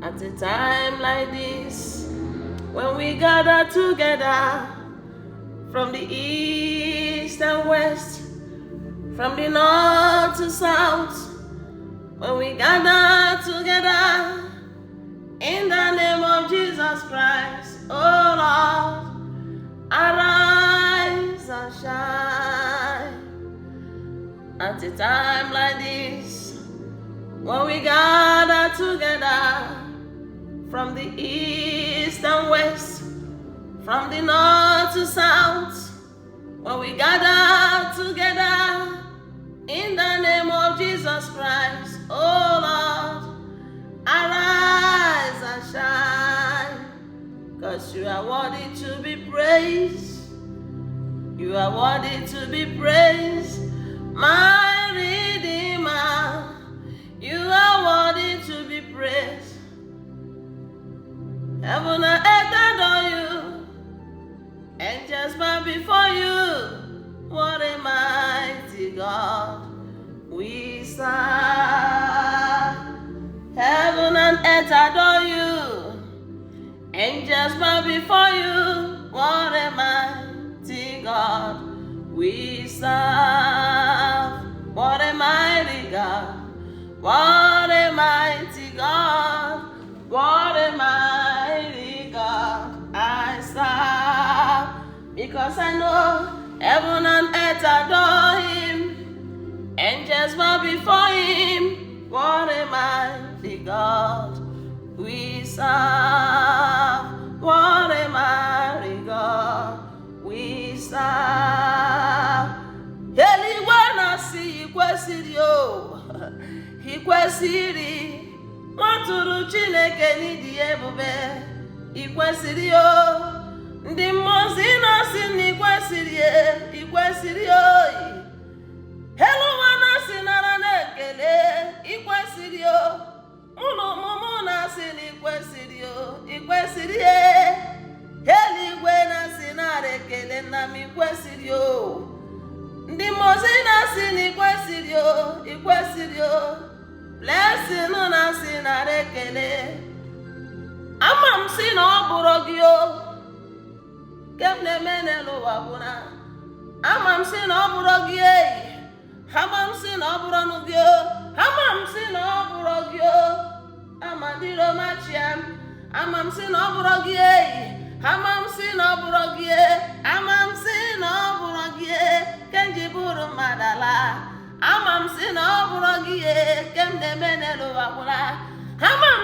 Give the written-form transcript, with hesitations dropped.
At a time like this, when we gather together from the east and west, from the north to south, when we gather together in the name of Jesus Christ, oh Lord, arise and shine. At a time like this, when we gather together from the east and west, from the north to south, when we gather together in the name of Jesus Christ, oh Lord, arise and shine, 'cause you are worthy to be praised. You are worthy to be praised, my Redeemer. You are worthy to be praised. Heaven and earth adore you, angels bow before you. What a mighty God we serve. Heaven and earth adore you, angels bow before you. What a mighty God we serve. What a mighty God. What a mighty God. What a mighty God I serve. Because I know heaven and earth adore him, angels bow before him. What a mighty God we serve. What a mighty God we serve. Eluigwe na-asị ikwesịrị o, ikwesịrị. Nwatụrụ Chineke n'ịdị ebube, ikwesịrị o. Ndị mmụọ ozi na-asị na ikwesịrị o. Elu ụwa na-asị nara na-ekele, ikwesịrị o. Ụlọ ọmụmụ na-asị na ikwesịrị e. Eluigwe na-asị nara ekele nna m, ikwesịrị o. Ndị mmụọ ozi na-asị na ikwesịrị o. Blessing na-asị nara ekele. Ama m sị na ọ bụrụ gị o, nke m na-eme n'elu ụwa bụ na ama m sị na ọ bụrụ gị eyi. Ama m sị na ọ bụrụ nụ gị o. Ama m sị na ọ bụrụ gị o. Amadiro machia m. Ama m sị na ọ bụrụ gị eyi. Ama m sị na ọ bụrụ gị e. Ama m sị na ọ bụrụ gị e. Kenji bụrụ mmadụ ala. Ama m sị na ọ bụrụ gị e. Ke m na-eme n'elu ụwa bụ na ama m